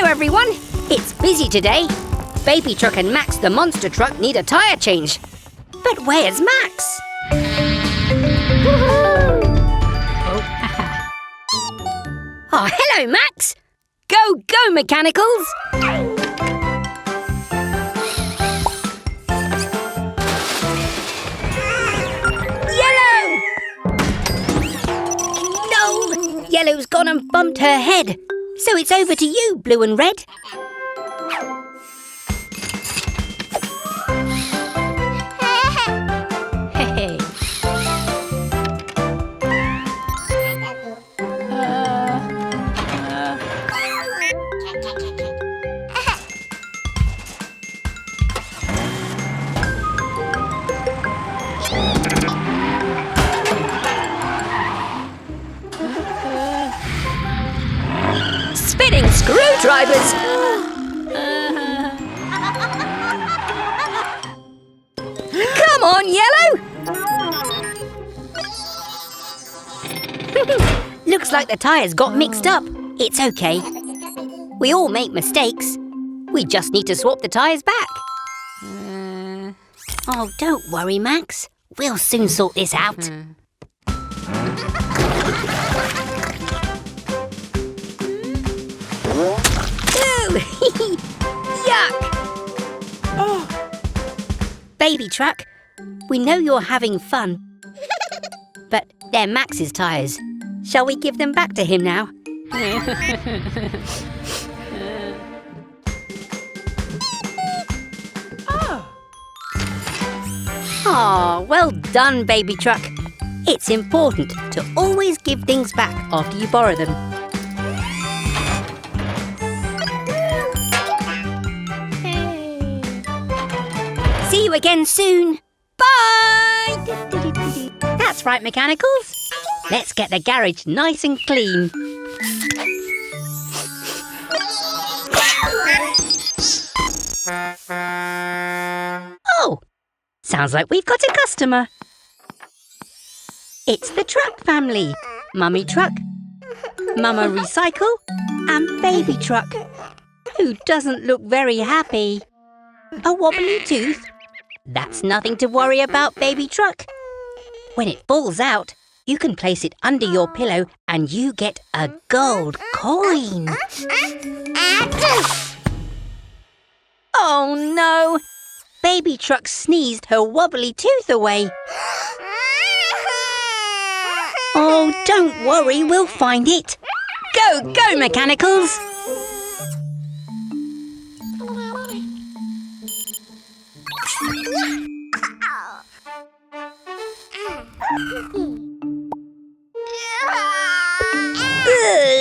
everyone. It's busy today. Baby Truck and Max the monster truck need a tyre change. But where's Max? Oh, hello, Max. Go, go, mechanicals. Yellow! No, Yellow's gone and bumped her head. So it's over to you, Blue and Red. Spinning screwdrivers! Come on, Yellow! Looks like the tyres got mixed up. It's okay. We all make mistakes. We just need to swap the tyres back. Oh, don't worry, Max. We'll soon sort this out. Yuck! Oh. Baby Truck, we know you're having fun, but they're Max's tyres. Shall we give them back to him now? Oh, well done, Baby Truck. It's important to always give things back after you borrow them. See you again soon. Bye! That's right, mechanicals. Let's get the garage nice and clean. Oh, sounds like we've got a customer. It's the Truck family. Mummy Truck, Mama Recycle, and Baby Truck, who doesn't look very happy. A wobbly tooth? That's nothing to worry about, Baby Truck. When it falls out, you can place it under your pillow and you get a gold coin. Oh no! Baby Truck sneezed her wobbly tooth away. Oh, don't worry, we'll find it. Go, go, mechanicals!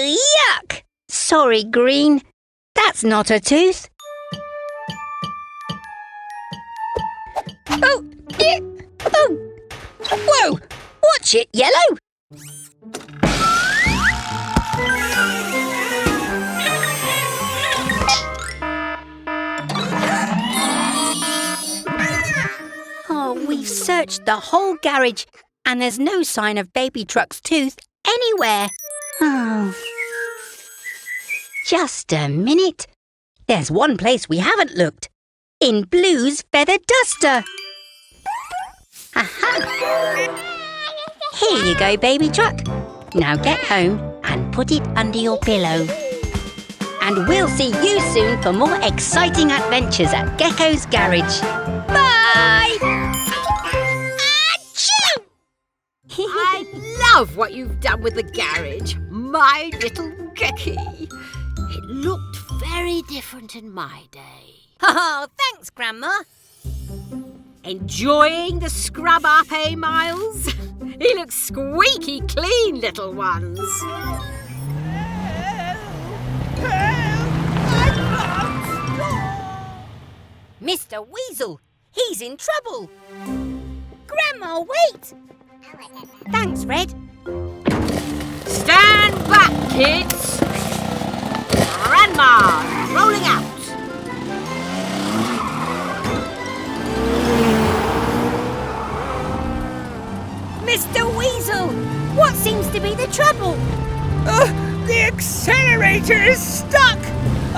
Yuck! Sorry, Green. That's not a tooth. Oh! Oh! Whoa! Watch it, Yellow! Oh, we've searched the whole garage and there's no sign of Baby Truck's tooth anywhere. Oh. Just a minute. There's one place we haven't looked. In Blue's feather duster. Aha! Here you go, Baby Truck. Now get home and put it under your pillow. And we'll see you soon for more exciting adventures at Gecko's Garage. Bye! Achoo! I love what you've done with the garage, my little Gecky. It looked very different in my day. Oh, thanks, Grandma. Enjoying the scrub up, eh, Miles? He looks squeaky clean, little ones. Mr. Weasel, he's in trouble. Grandma, wait! Thanks, Red. Stand back, kids. Grandma, rolling out. Mr. Weasel, what seems to be the trouble? The accelerator is stuck!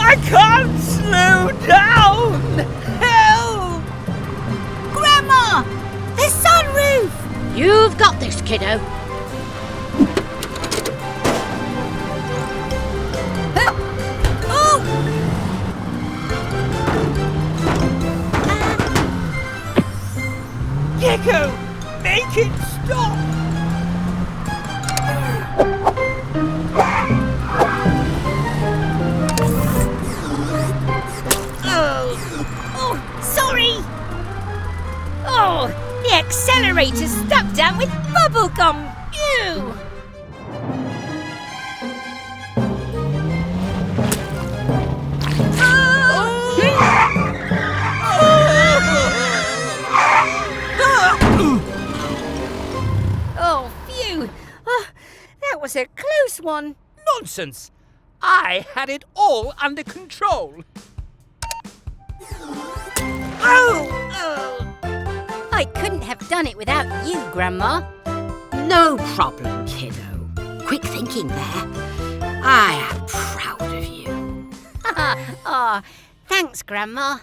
I can't slow down! Help! Grandma! The sunroof! You've got this, kiddo. Gecko, make it stop! Oh, sorry! Oh, the accelerator's stuck down with bubble gum. Ew! Oh, phew! Oh, that was a close one. Nonsense! I had it all under control. Oh! I couldn't have done it without you, Grandma. No problem, kiddo. Quick thinking there. I am proud of you. Oh, thanks, Grandma.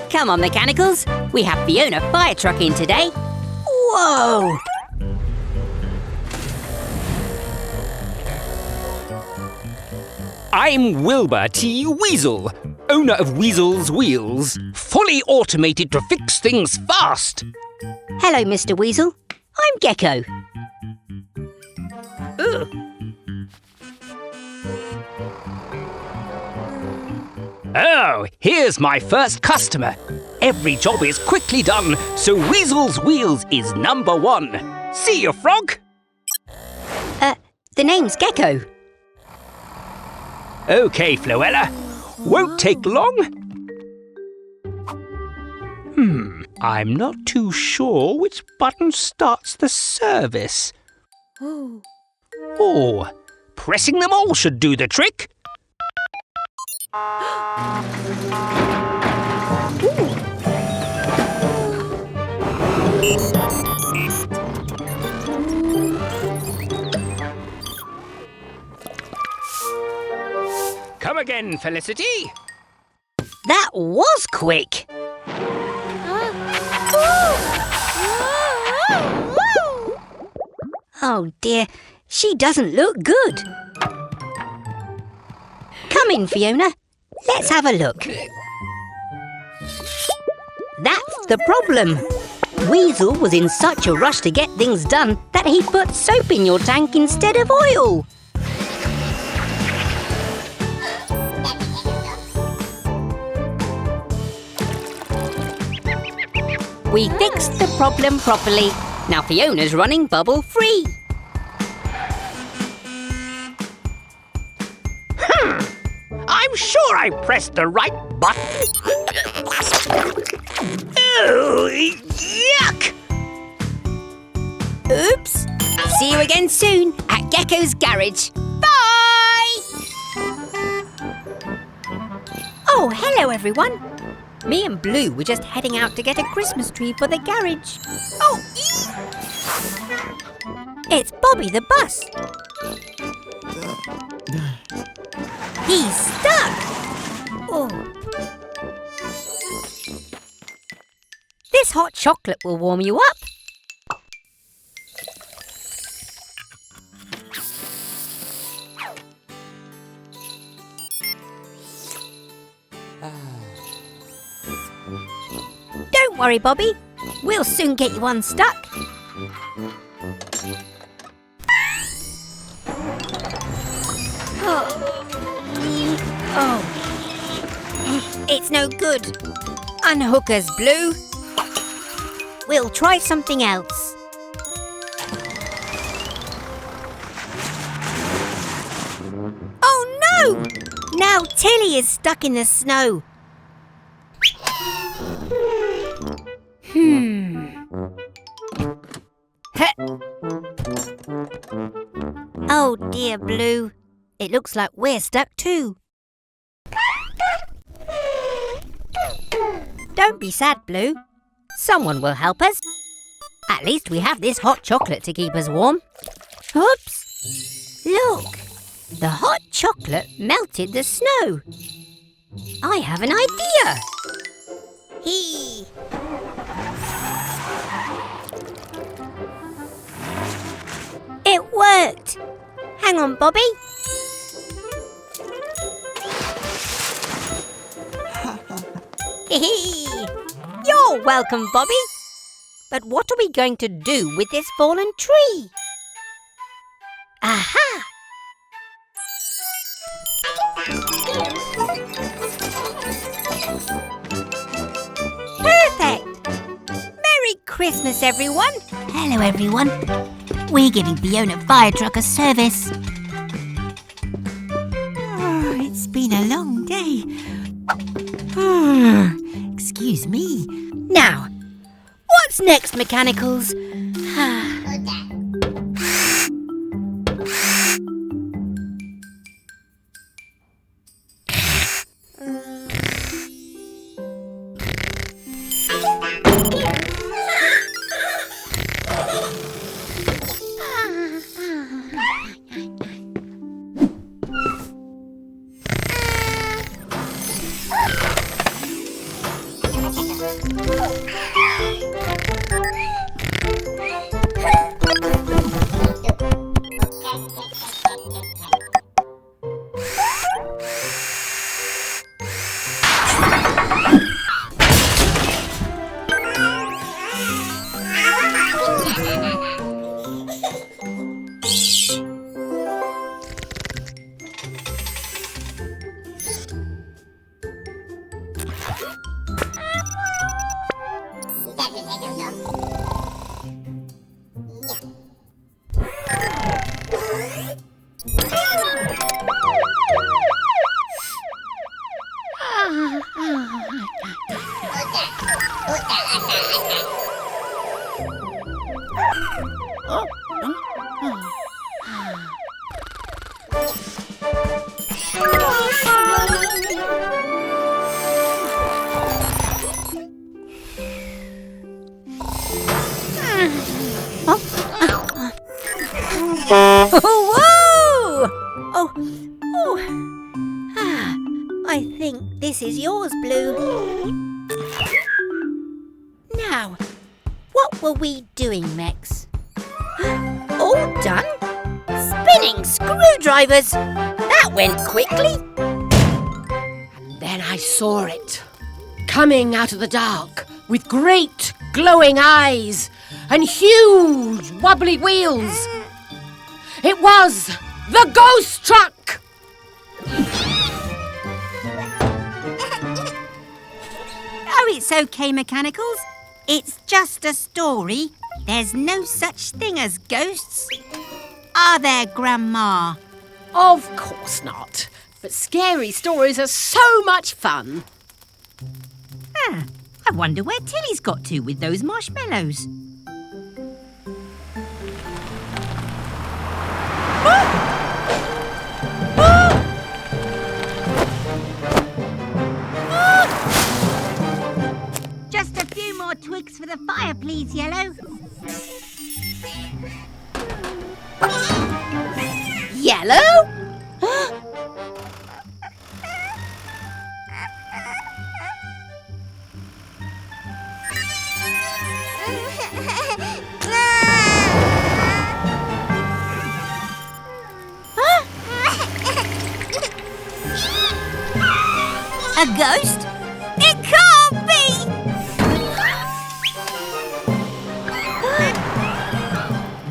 Come on, Mechanicals. We have Fiona fire truck in today. Whoa! I'm Wilbur T. Weasel, owner of Weasel's Wheels, fully automated to fix things fast. Hello, Mr. Weasel. I'm Gecko. Oh, here's my first customer. Every job is quickly done, so Weasel's Wheels is #1. See you, Frog? The name's Gecko. OK, Floella. Won't take long. I'm not too sure which button starts the service. Oh, pressing them all should do the trick. Come again, Felicity. That was quick. Oh dear, she doesn't look good. Come in, Fiona. Let's have a look. That's the problem. Weasel was in such a rush to get things done that he put soap in your tank instead of oil. We fixed the problem properly. Now Fiona's running bubble-free. I'm sure I pressed the right button. Oh, yuck! Oops! See you again soon at Gecko's garage. Bye! Oh, hello everyone. Me and Blue were just heading out to get a Christmas tree for the garage. Oh, it's Bobby the bus. He's stuck. Oh. This hot chocolate will warm you up. Don't worry, Bobby. We'll soon get you unstuck. Oh. It's no good. Unhook us, Blue. We'll try something else. Oh no! Now Tilly is stuck in the snow. Oh dear, Blue. It looks like we're stuck too. Don't be sad, Blue. Someone will help us. At least we have this hot chocolate to keep us warm. Oops! Look! The hot chocolate melted the snow. I have an idea. Hee! It worked. Hang on, Bobby. You're welcome, Bobby. But what are we going to do with this fallen tree? Aha! Perfect! Merry Christmas, everyone! Hello, everyone. We're giving Fiona Fire Truck a service. Oh, it's been a long day. Oh, excuse me. Now, what's next, Mechanicals? I think this is yours, Blue. Now, what were we doing, Mex? All done? Spinning screwdrivers! That went quickly. And then I saw it, coming out of the dark with great glowing eyes and huge wobbly wheels. It was the ghost truck! Oh, it's okay, Mechanicals. It's just a story. There's no such thing as ghosts. Are there, Grandma? Of course not. But scary stories are so much fun. I wonder where Tilly's got to with those marshmallows. Just a few more twigs for the fire, please, Yellow. Yellow? A ghost? It can't be!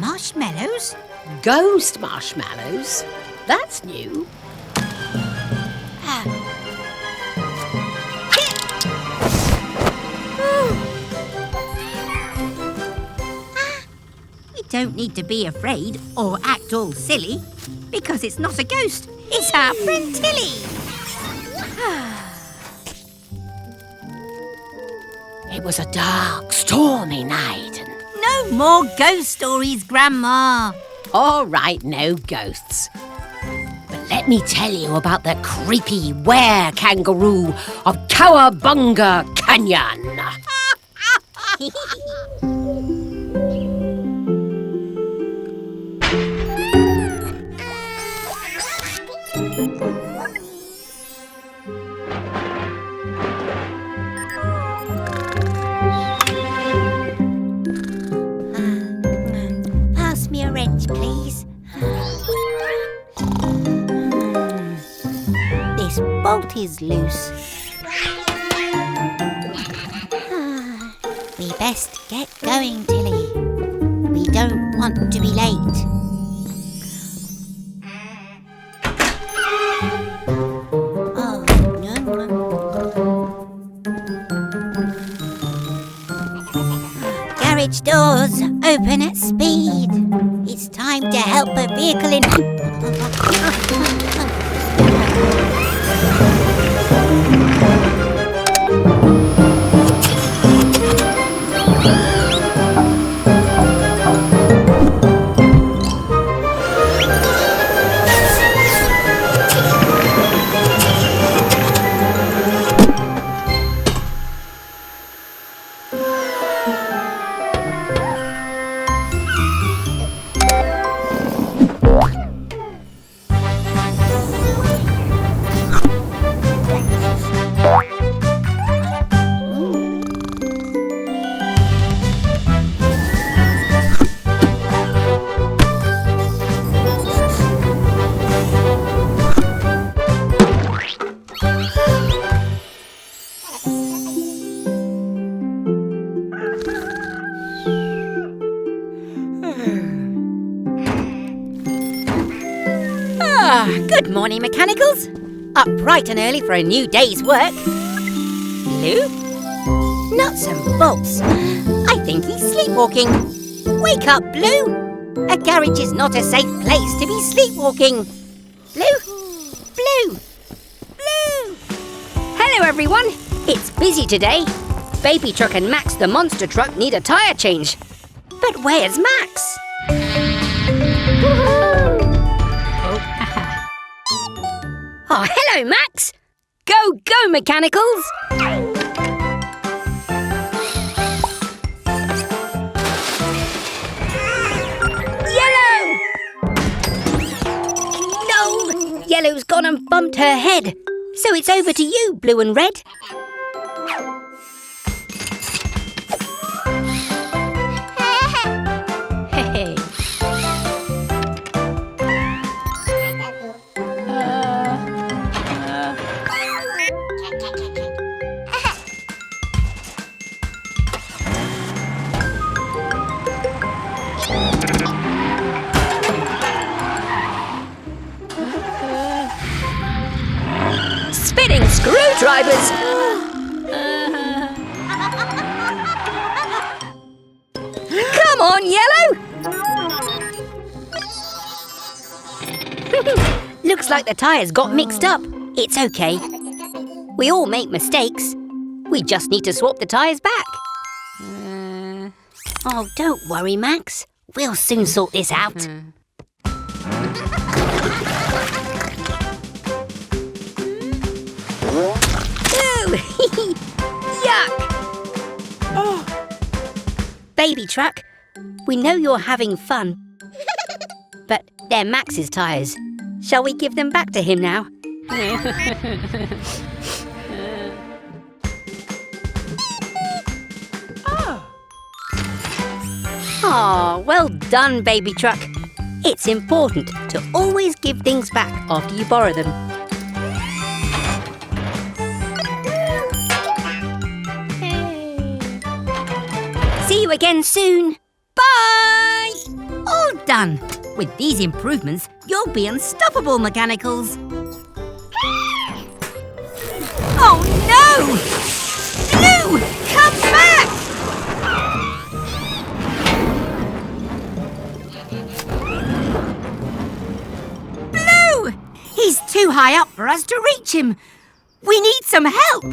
Marshmallows? Ghost marshmallows? That's new. We don't need to be afraid or act all silly because it's not a ghost. It's our friend Tilly. It was a dark, stormy night and... No more ghost stories, Grandma. All right, no ghosts. But let me tell you about the creepy were-kangaroo of Cowabunga Canyon. Change, please. This bolt is loose. We best get going, Tilly. We don't want to be late. Oh, no. Garage doors open at speed. It's time to help a vehicle in. Good morning, mechanicals. Up bright and early for a new day's work. Blue? Nuts and bolts. I think he's sleepwalking. Wake up, Blue. A garage is not a safe place to be sleepwalking. Blue? Blue? Blue? Hello, everyone. It's busy today. Baby Truck and Max the monster truck need a tyre change. But where's Max? Oh, hello, Max! Go, go, mechanicals! Yellow! No! Yellow's gone and bumped her head. So it's over to you, Blue and Red. Hey. Spinning screwdrivers! Come on, Yellow! Looks like the tyres got mixed up. It's okay. We all make mistakes. We just need to swap the tyres back. Oh, don't worry, Max. We'll soon sort this out. Yuck! Baby Truck, we know you're having fun, but they're Max's tyres. Shall we give them back to him now? Oh, well done, Baby Truck. It's important to always give things back after you borrow them. See you again soon. Bye! All done. With these improvements, you'll be unstoppable, mechanicals. Oh no! Blue, come back! Blue! He's too high up for us to reach him. We need some help.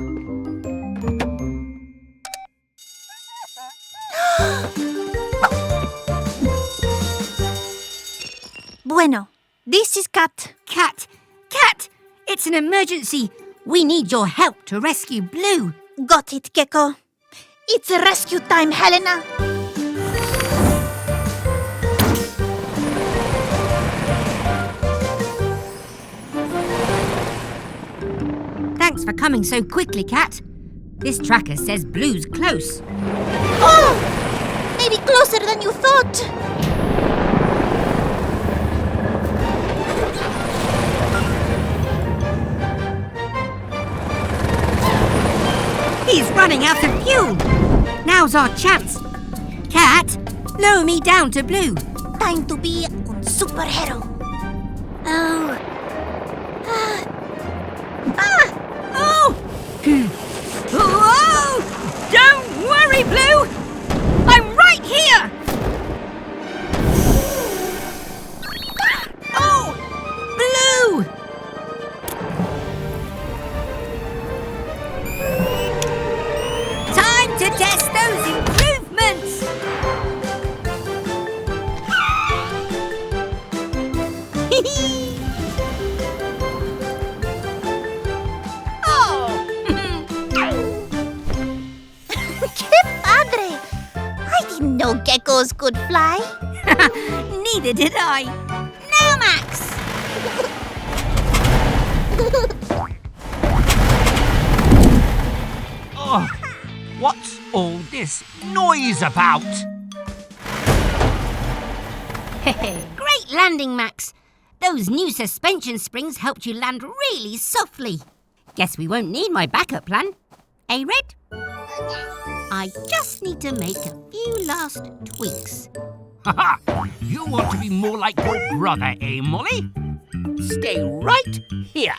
Bueno, this is Cat. Cat! It's an emergency. We need your help to rescue Blue. Got it, Gecko. It's rescue time, Helena. Thanks for coming so quickly, Cat. This tracker says Blue's close. Oh! Maybe closer than you thought. running out of fuel. Now's our chance. Cat, lower me down to blue. Time to be un superhero. Oh. Oh! Whoa! Don't worry, Blue! I'm right here! Oh! Blue! Time to test those improvements! Padre! I didn't know geckos could fly. Neither did I. Now, Max! Oh, what's all this noise about? Great landing, Max. Those new suspension springs helped you land really softly. Guess we won't need my backup plan. Eh, Red? I just need to make a few last tweaks. Ha! You want to be more like your brother, eh, Molly? Stay right here.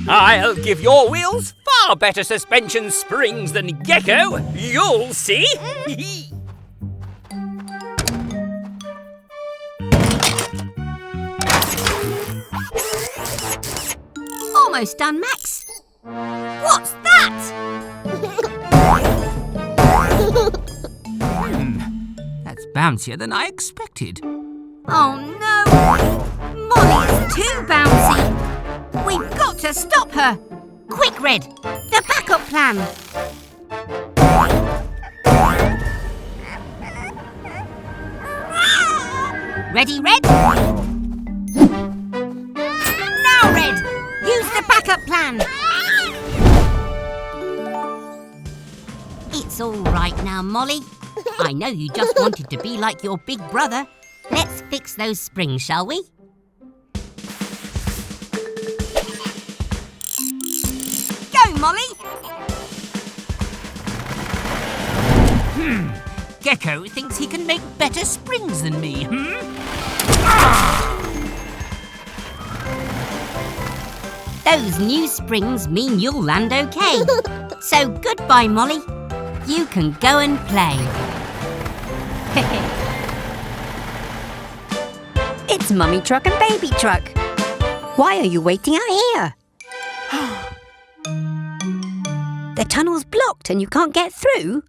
I'll give your wheels far better suspension springs than Gecko. You'll see. Almost done, Max. What's that? That's bouncier than I expected. Oh no! Molly's too bouncy! We've got to stop her! Quick, Red! The backup plan! Ready, Red? Now, Red! Use the backup plan! It's all right now, Molly. I know you just wanted to be like your big brother. Let's fix those springs, shall we? Go, Molly! Gecko thinks he can make better springs than me, Those new springs mean you'll land okay. So goodbye, Molly. You can go and play. It's Mummy Truck and Baby Truck. Why are you waiting out here? The tunnel's blocked and you can't get through?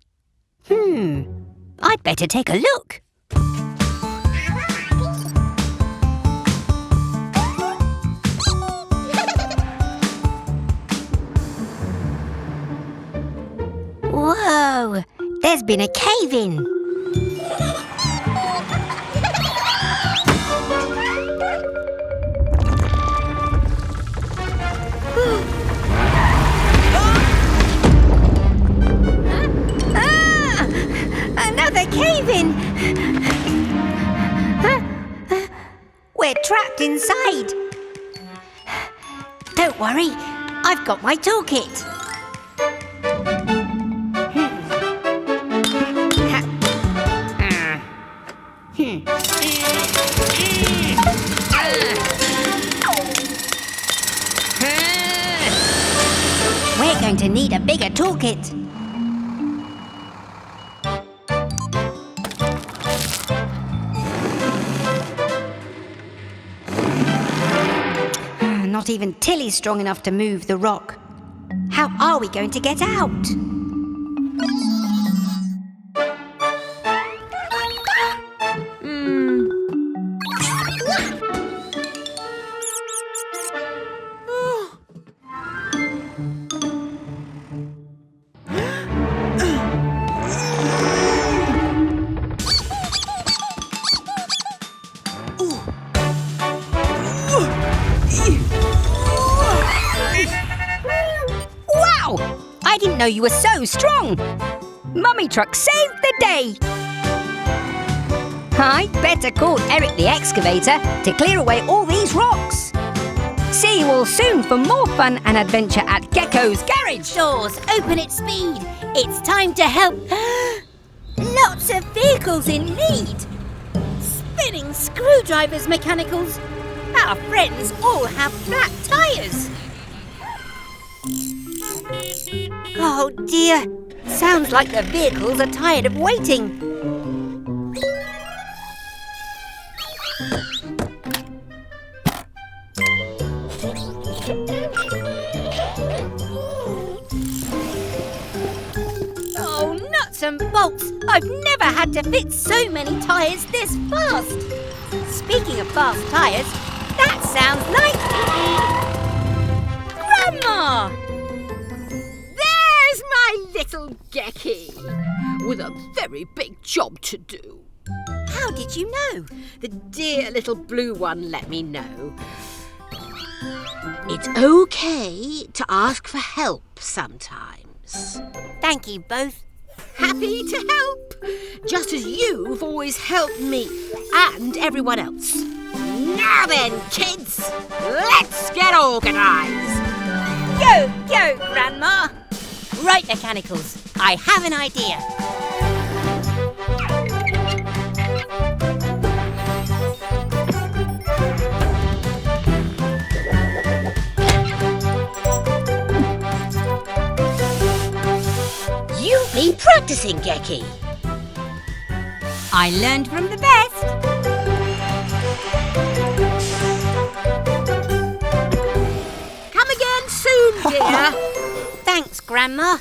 I'd better take a look. Whoa! There's been a cave-in. Another cave-in! We're trapped inside. Don't worry, I've got my toolkit. We're going to need a bigger toolkit. Not even Tilly's strong enough to move the rock. How are we going to get out? I didn't know you were so strong. Mummy Truck saved the day. I'd better call Eric the excavator to clear away all these rocks. See you all soon for more fun and adventure at Gecko's Garage. Doors open at speed. It's time to help. Lots of vehicles in need. Spinning screwdrivers, mechanicals. Our friends all have flat tyres. Oh dear. Sounds like the vehicles are tired of waiting. Oh, nuts and bolts! I've never had to fit so many tyres this fast. Speaking of fast tyres, that sounds like Grandma! There's my little Gecky, with a very big job to do. How did you know? The dear little blue one let me know. It's okay to ask for help sometimes. Thank you both. Happy to help, just as you've always helped me and everyone else. Now then, kids, let's get organised. Go, go, Grandma! Right, mechanicals, I have an idea. You've been practicing, Gecky. I learned from the best. Come again soon, dear. Thanks, Grandma.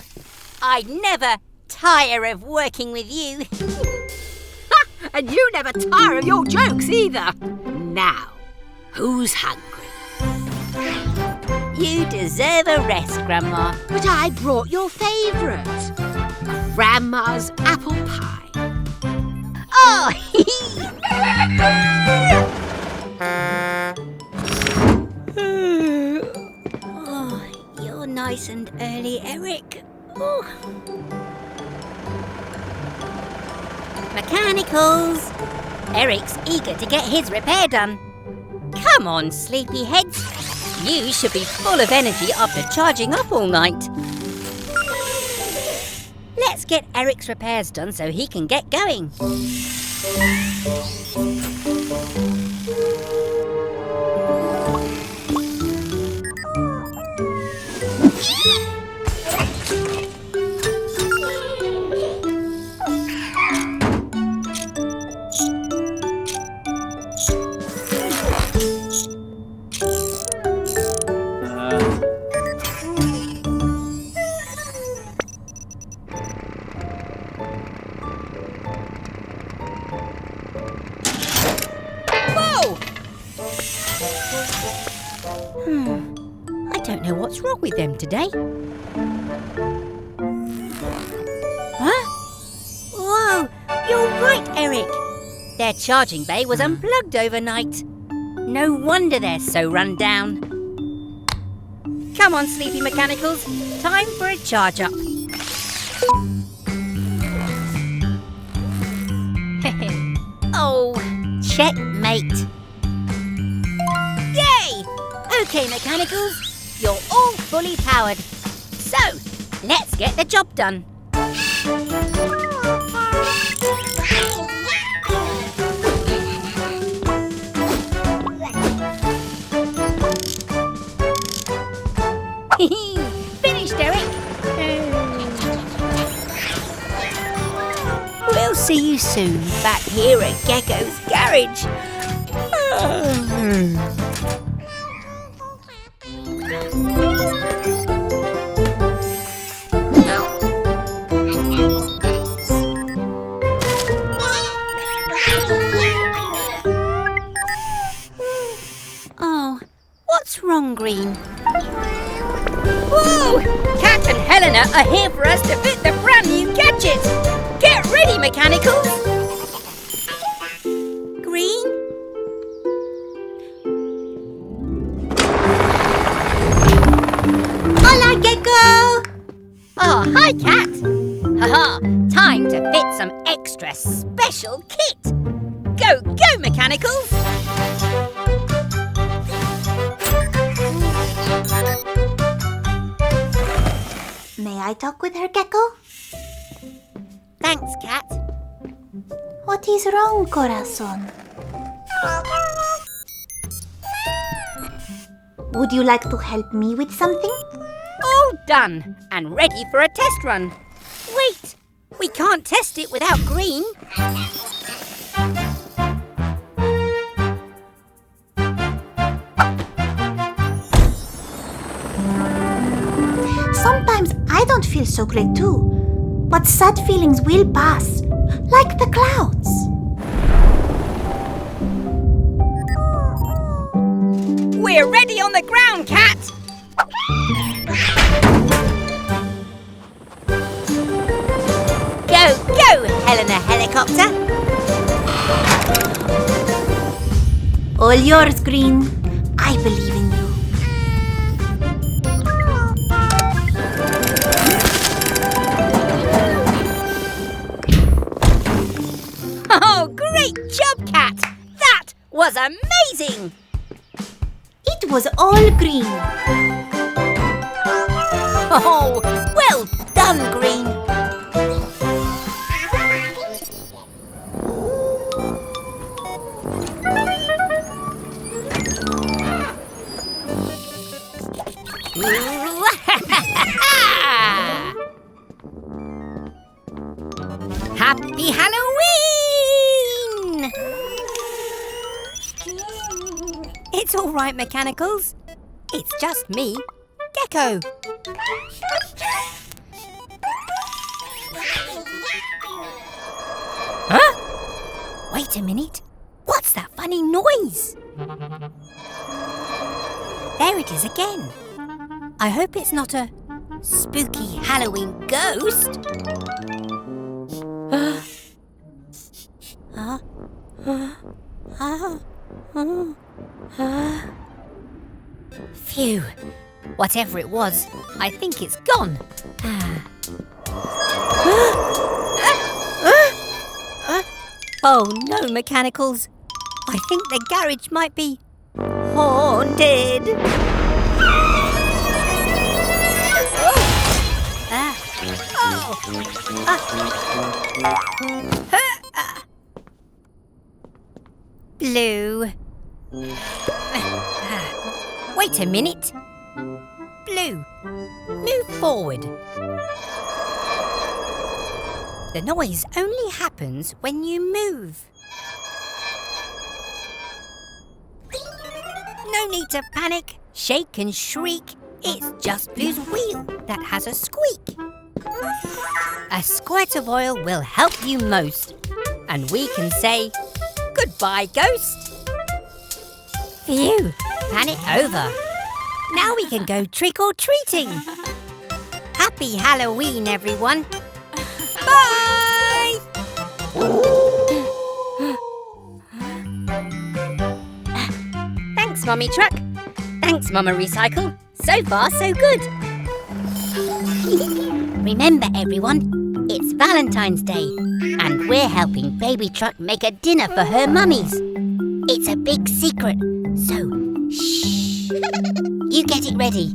I'd never tire of working with you. And you never tire of your jokes either. Now, who's hungry? You deserve a rest, Grandma. But I brought your favourite, Grandma's apple pie. Oh, oh, you're nice and early, Eric. Oh. Mechanicals! Eric's eager to get his repair done. Come on, sleepyheads. You should be full of energy after charging up all night. Let's get Eric's repairs done so he can get going. I don't know what's wrong with them today. Huh? Whoa, you're right, Eric. Their charging bay was unplugged overnight. No wonder they're so run down. Come on, sleepy mechanicals. Time for a charge up. Oh, checkmate. Yay! Okay, mechanicals, you're all fully powered. So, let's get the job done. Finished, Eric. We'll see you soon back here at Gecko's Garage. Oh, what's wrong, Green? Whoa! Kat and Helena are here for us to fit the brand new gadget. Get ready, mechanicals. Green? Hola, Gecko! Oh, hi, Kat. Haha, time to fit some extra special kit. Go, go, mechanicals! I talk with her, Gecko? Thanks, Cat. What is wrong, Corazon? Would you like to help me with something? All done and ready for a test run. Wait, we can't test it without green. Sometimes I don't feel so great too, but sad feelings will pass, like the clouds. We're ready on the ground, Cat. Go, Helena Helicopter. All yours, Green. I believe in you. Oh, great job, Cat. That was amazing. It was all green. Oh, well done, Green. Happy Halloween! It's all right, Mechanicals. It's just me, Gecko. Huh? Wait a minute. What's that funny noise? There it is again. I hope it's not a spooky Halloween ghost. Phew. Whatever it was, I think it's gone. Oh no, Mechanicals. I think the garage might be haunted. Blue. Wait a minute. Blue, move forward. The noise only happens when you move. No need to panic, shake and shriek. It's just Blue's wheel that has a squeak. A squirt of oil will help you most. And we can say, goodbye, ghost. Phew, panic over. Now we can go trick-or-treating. Happy Halloween, everyone. Bye! Thanks, Mummy Truck. Thanks, Mama Recycle. So far, so good. Remember, everyone, it's Valentine's Day, and we're helping Baby Truck make a dinner for her mummies. It's a big secret, so shh. You get it ready.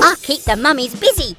I'll keep the mummies busy.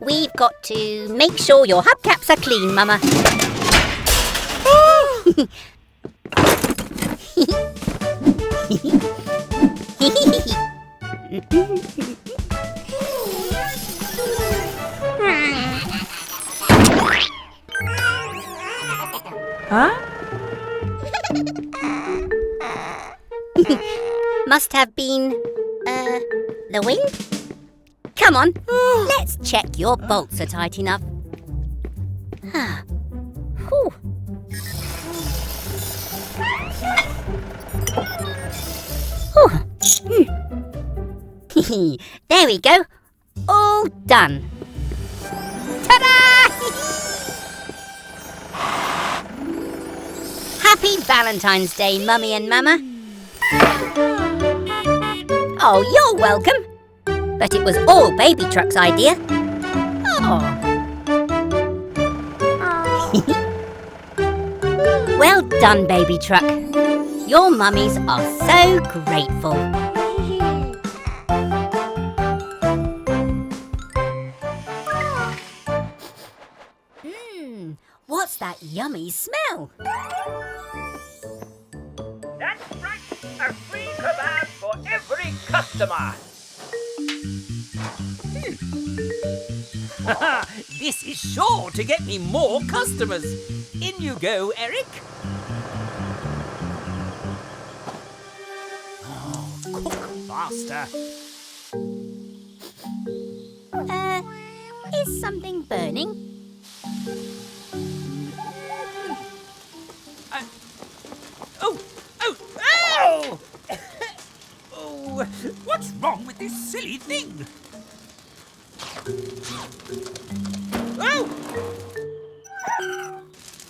We've got to make sure your hubcaps are clean, Mama. Huh? Must have been, the wind? Come on, let's check your bolts are tight enough. Whew. There we go. All done. Ta-da! Happy Valentine's Day, Mummy and Mama. Oh, you're welcome. But it was all Baby Truck's idea. Oh. Well done, Baby Truck. Your mummies are so grateful. What's that yummy smell? That's right, a free kebab for every customer. This is sure to get me more customers. In you go, Eric. Oh, cook faster. Is something burning? Oh! Oh, what's wrong with this silly thing? Oh!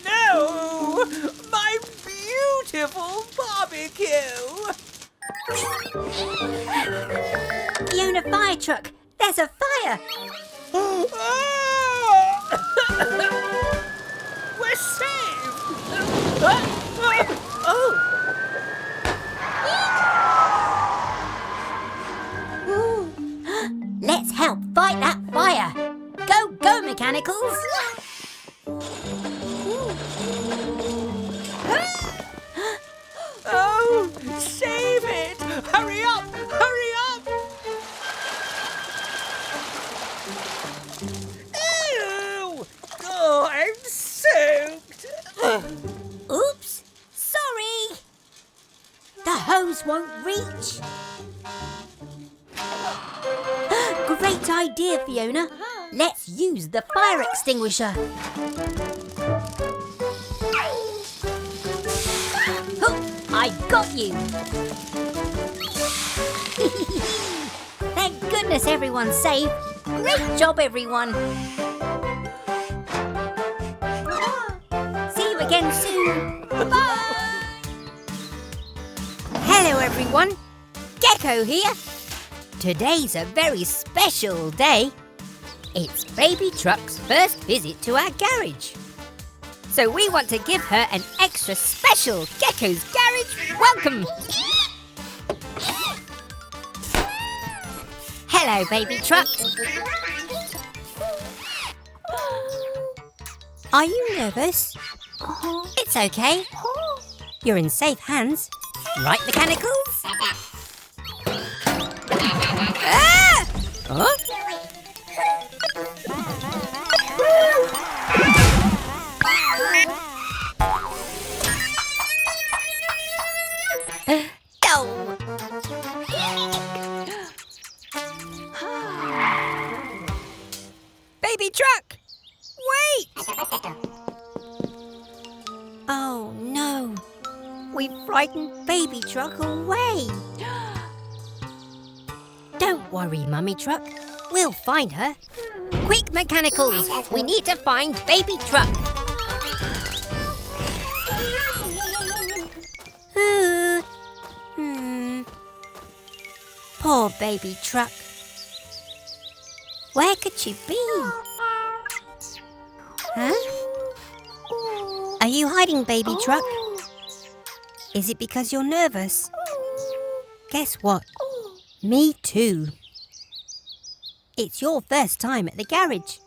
No! My beautiful barbecue! Fiona Fire Truck, there's a fire! We're saved! Oh! Let's help fight that fire! Go, go, mechanicals! Oh! Save it! Hurry up! Hurry up! Ew! Oh, I'm soaked! Oops! Sorry! The hose won't reach. Great idea, Fiona. Let's use the fire extinguisher. Oh, I got you. Thank goodness everyone's safe. Great job, everyone. See you again soon. Bye. Hello, everyone. Gecko here. Today's a very special day. It's Baby Truck's first visit to our garage. So we want to give her an extra special Gecko's Garage welcome. Hello, Baby Truck. Are you nervous? It's okay. You're in safe hands. Right, mechanicals? Ah! Huh? No! Baby Truck! Wait! Oh no! We've frightened Baby Truck away! Don't worry, Mummy Truck. We'll find her. Quick, mechanicals! We need to find Baby Truck. Poor Baby Truck. Where could she be? Huh? Are you hiding, Baby Truck? Is it because you're nervous? Guess what? Me too. It's your first time at the garage.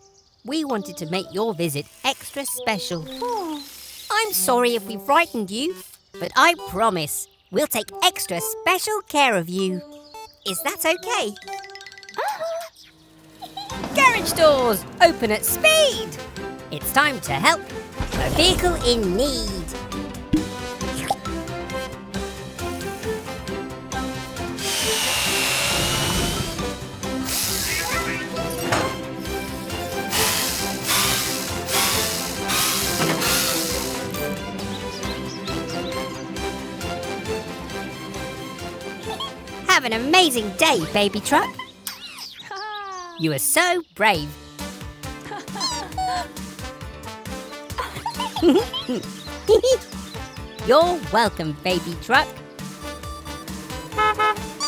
We wanted to make your visit extra special. I'm sorry if we frightened you, but I promise we'll take extra special care of you. Is that okay? Garage doors open at speed. It's time to help a vehicle in need. Have an amazing day, Baby Truck. You are so brave. You're welcome, baby truck.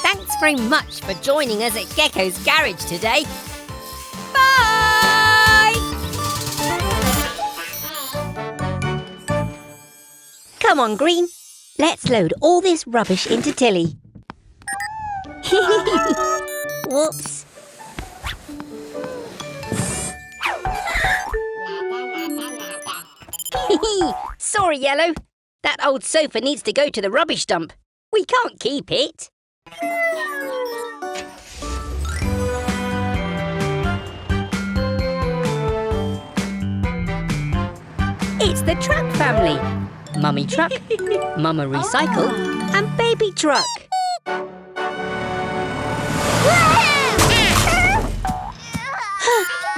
Thanks very much for joining us at Gecko's garage today. Bye! Come on, Green. Let's load all this rubbish into Tilly. Whoops. Sorry, Yellow. That old sofa needs to go to the rubbish dump. We can't keep it. It's the Truck family. Mummy Truck, Mama Recycle, and Baby Truck.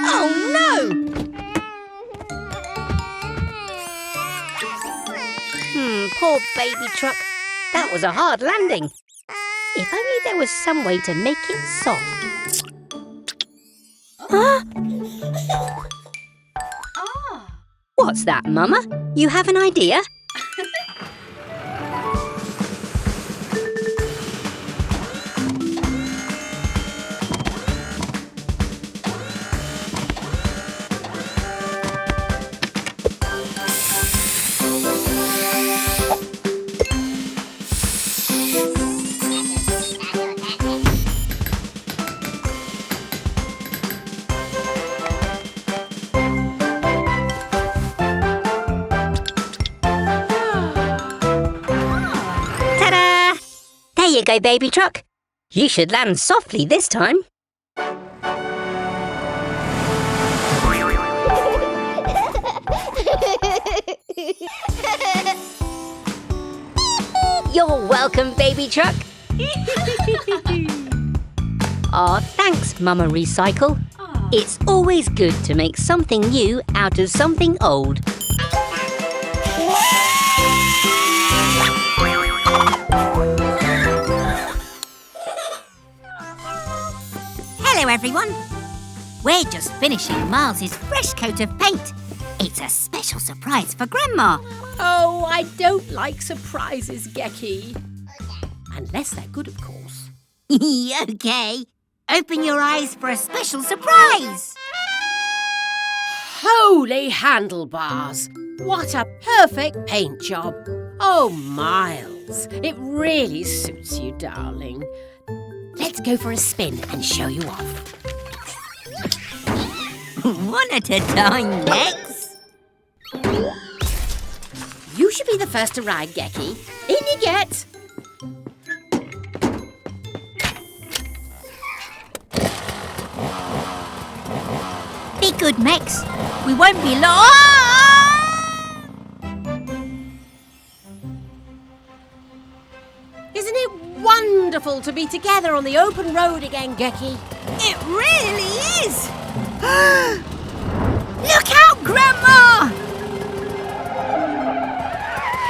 Oh no! Poor Baby Truck. That was a hard landing. If only there was some way to make it soft. Huh? What's that, Mama? You have an idea? There you go, Baby Truck. You should land softly this time. You're welcome, Baby Truck. Aw, thanks, Mama Recycle. It's always good to make something new out of something old. Hello, everyone. We're just finishing Miles's fresh coat of paint. It's a special surprise for Grandma. Oh, I don't like surprises, Gecky. Unless they're good, of course. Okay. Open your eyes for a special surprise. Holy handlebars! What a perfect paint job. Oh, Miles, it really suits you, darling. Let's go for a spin and show you off. One at a time, Lex. You should be the first to ride, Gecky. In you get. Be good, Max. We won't be long. Isn't it wonderful to be together on the open road again, Gecky? It really is. Look out, Grandma!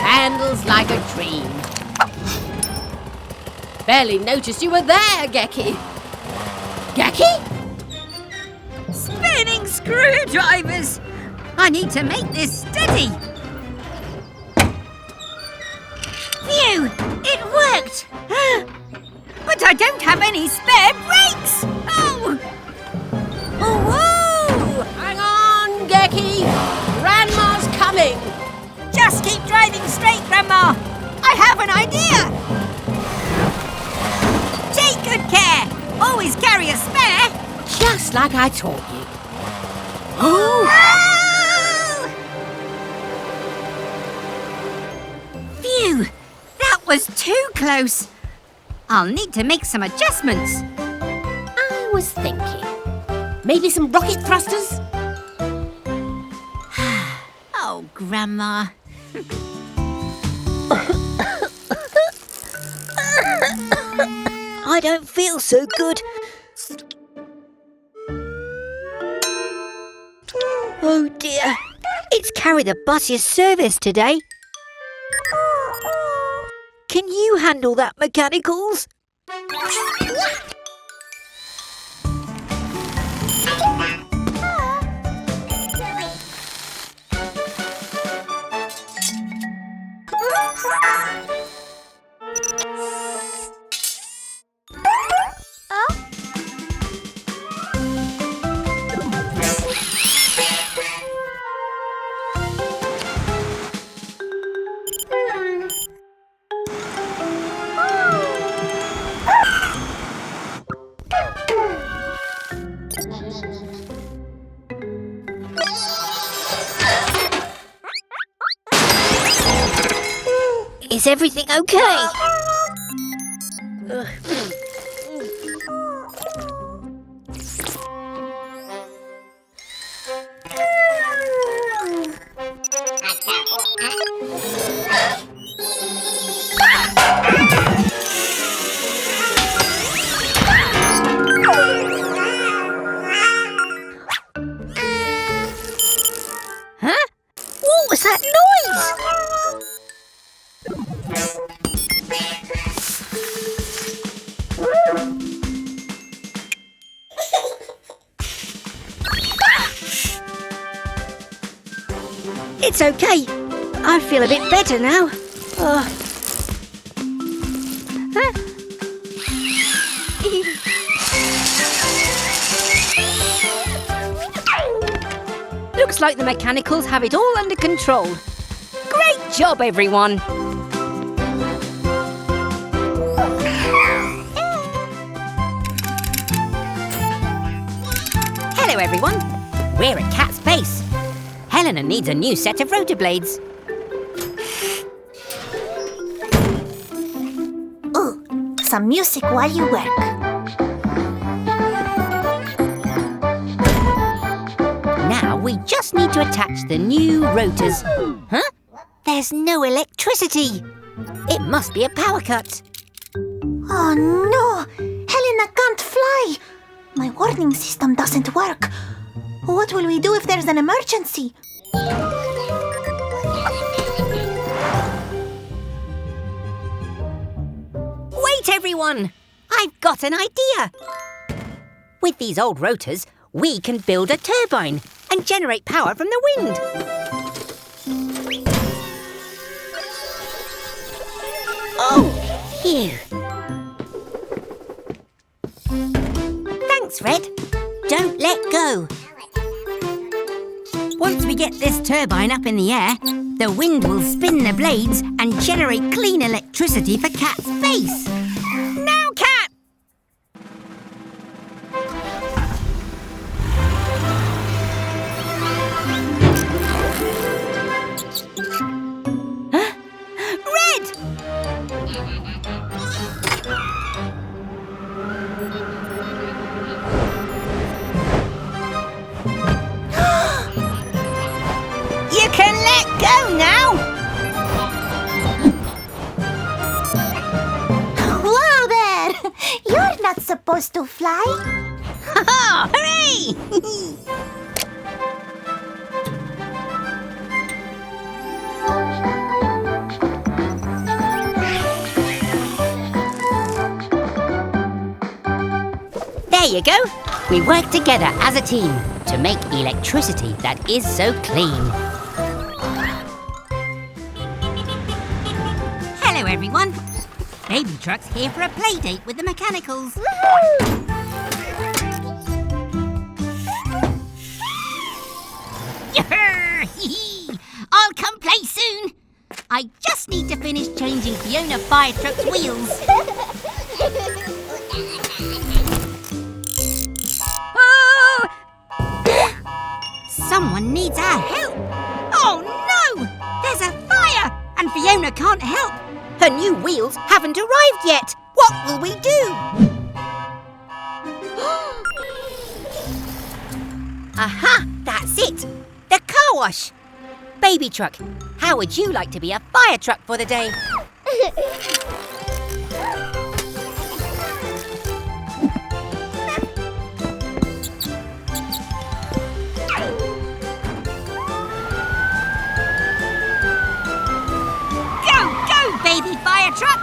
Handles like a dream. Barely noticed you were there, Gecky. Gecky? Spinning screwdrivers. I need to make this steady. Phew! It worked! But I don't have any spare brakes! Oh! Oh, whoa! Hang on, Gecky. Grandma's coming. Just keep driving straight, Grandma. I have an idea. Take good care. Always carry a spare. Just like I taught you. Oh! Phew! That was too close. I'll need to make some adjustments. I was thinking, maybe some rocket thrusters? Oh, Grandma. I don't feel so good. Oh dear, it's carry the bus's service today. Can you handle that, mechanicals? Is everything okay? Huh? What was that noise? It's okay. I feel a bit better now. Huh? Looks like the mechanicals have it all under control. Great job, everyone. Hello, everyone. We're at Cat's Base. Helena needs a new set of rotor blades. Oh, some music while you work. Now we just need to attach the new rotors. Huh? There's no electricity. It must be a power cut. Oh no! Helena can't fly! My warning system doesn't work. What will we do if there's an emergency? Wait, everyone! I've got an idea. With these old rotors, we can build a turbine and generate power from the wind. Oh, phew. Thanks, Red. Don't let go. Once we get this turbine up in the air, the wind will spin the blades and generate clean electricity for Cat's base. Now, Cat! Huh? Red! You can let go now! Whoa there! You're not supposed to fly. Ha-ha! Hooray! There you go. We work together as a team to make electricity that is so clean. Hello, everyone. Baby Truck's here for a play date with the mechanicals. I'll come play soon. I just need to finish changing Fiona Fire Truck's wheels. Oh! Someone needs our help. Oh no! There's a fire and Fiona can't help. Her new wheels haven't arrived yet. What will we do? Aha! That's it! The car wash! Baby Truck, how would you like to be a fire truck for the day? Go, baby fire truck!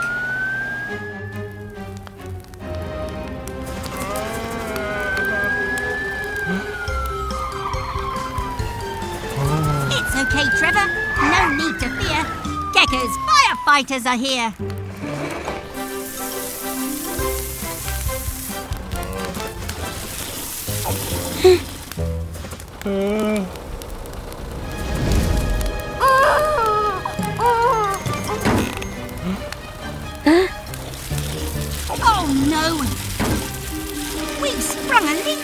It's okay, Trevor. No need to fear. Gecko's firefighters are here. Oh no! We've sprung a leak!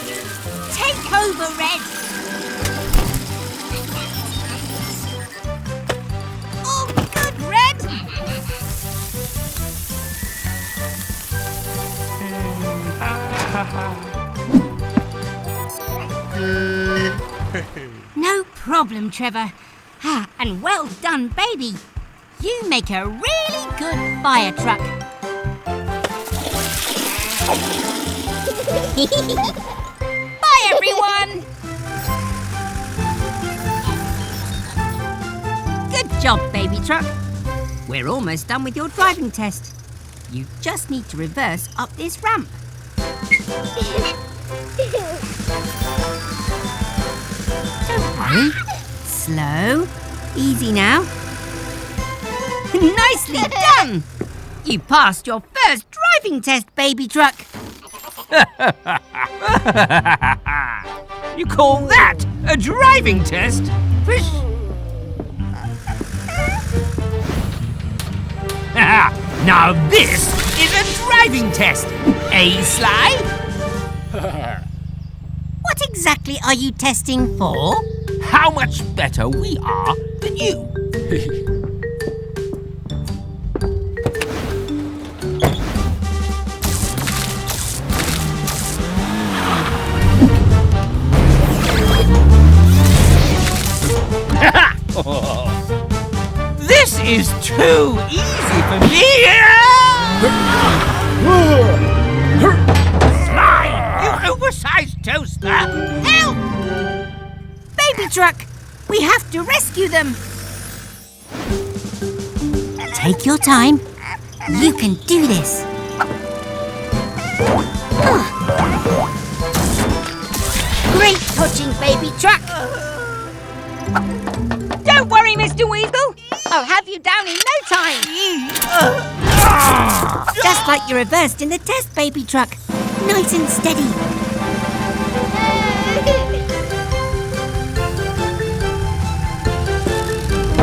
Take over, Red! Oh, good, Red! No problem, Trevor. Ah, and well done, baby. You make a really good fire truck. Bye, everyone. Good job, baby truck. We're almost done with your driving test. You just need to reverse up this ramp. Don't worry. Slow. Easy now. Nicely done! You passed your first driving test, baby truck. You call that a driving test? Now this is a driving test. Eh, Sly? What exactly are you testing for? How much better we are than you. This is too easy for me. Sly, you oversized toaster. Help! Baby truck, we have to rescue them. Take your time. You can do this. Great touching, baby truck. Don't worry, Mr. Weasel. I'll have you down in no time. Just like you reversed in the test, baby truck. Nice and steady.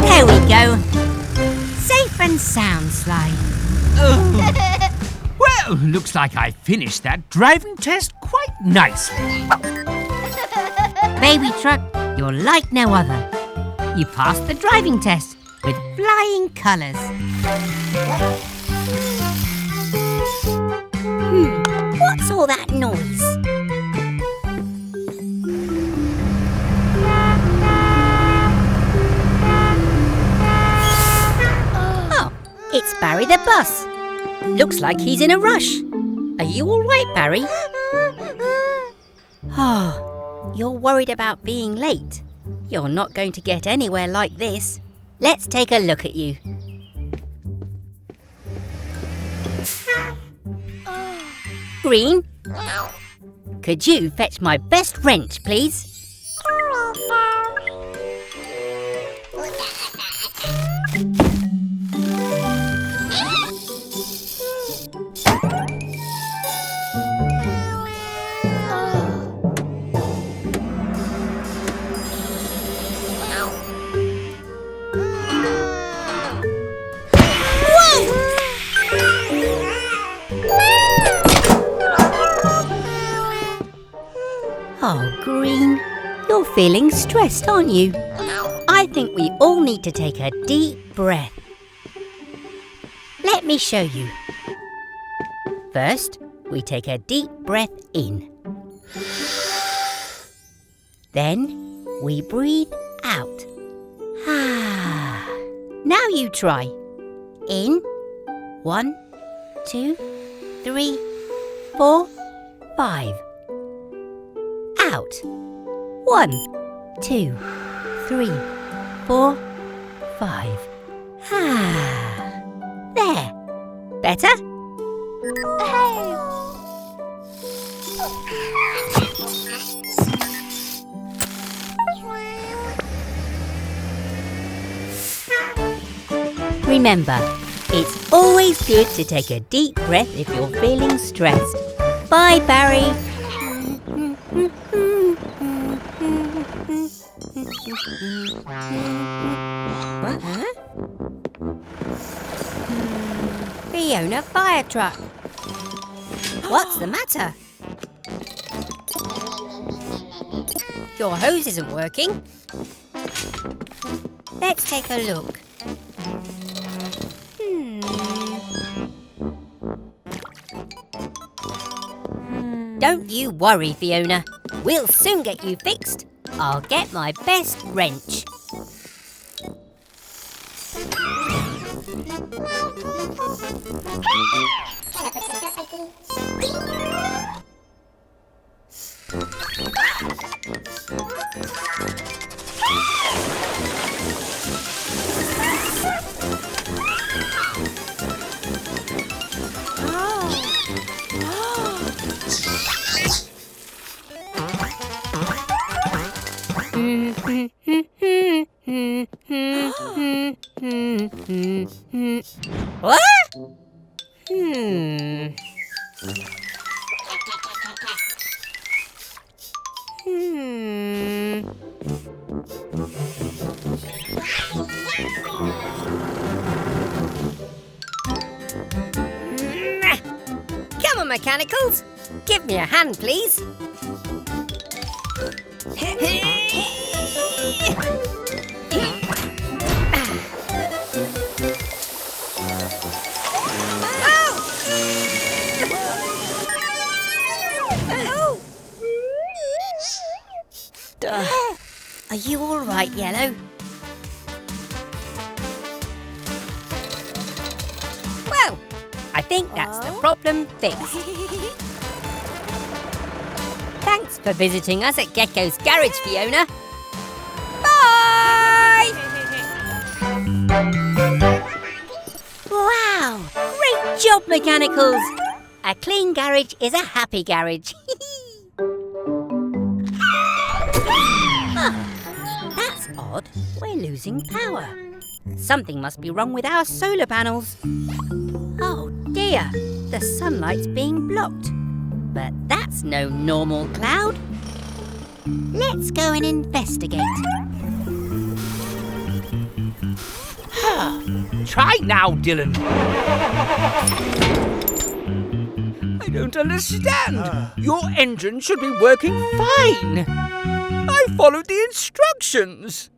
There we go. Safe and sound, Sly. Well, looks like I finished that driving test quite nicely. Baby truck, you're like no other. You passed the driving test with flying colours. What's all that noise? Oh, it's Barry the bus. Looks like he's in a rush. Are you all right, Barry? Oh, you're worried about being late. You're not going to get anywhere like this. Let's take a look at you. Green, could you fetch my best wrench, please? Oh, Green, you're feeling stressed, aren't you? I think we all need to take a deep breath. Let me show you. First, we take a deep breath in. Then, we breathe out. Now you try. In. 1, 2, 3, 4, 5. Out. 1, 2, 3, 4, 5. There. Better? Remember, It's always good to take a deep breath if you're feeling stressed. Bye, Barry. What? Huh? Fiona fire truck. What's the matter? Your hose isn't working. Let's take a look. Don't you worry, Fiona. We'll soon get you fixed. I'll get my best wrench. What? Come on, mechanicals. Give me a hand, please. Are you all right, Yellow? Well, I think that's the problem fixed. Thanks for visiting us at Gecko's Garage, Fiona. Bye! Wow! Great job, mechanicals! A clean garage is a happy garage. That's odd. We're losing power. Something must be wrong with our solar panels. Oh dear, the sunlight's being blocked. But that's no normal cloud. Let's go and investigate. Try now, Dylan. I don't understand. Your engine should be working fine. I followed the instructions.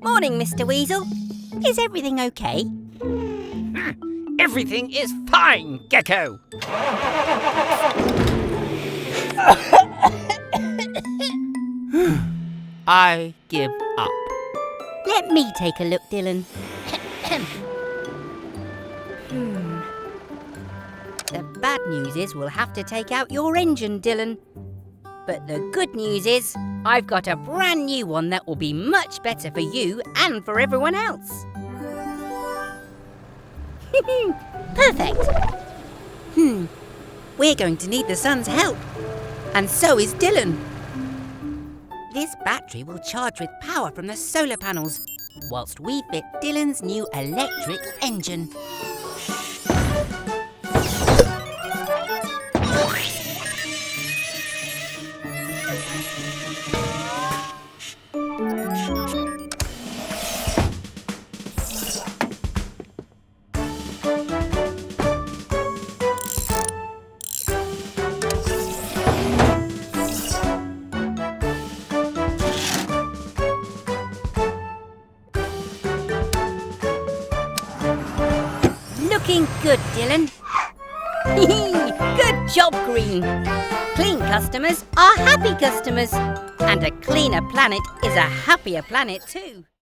Morning, Mr. Weasel. Is everything okay? Everything is fine, Gecko. I give up. Let me take a look, Dylan. The bad news is we'll have to take out your engine, Dylan. But the good news is I've got a brand new one that will be much better for you and for everyone else. Perfect. We're going to need the sun's help. And so is Dylan. This battery will charge with power from the solar panels, whilst we fit Dylan's new electric engine. Looking good, Dylan. Good job, Green. Clean customers are happy customers. And a cleaner planet is a happier planet too.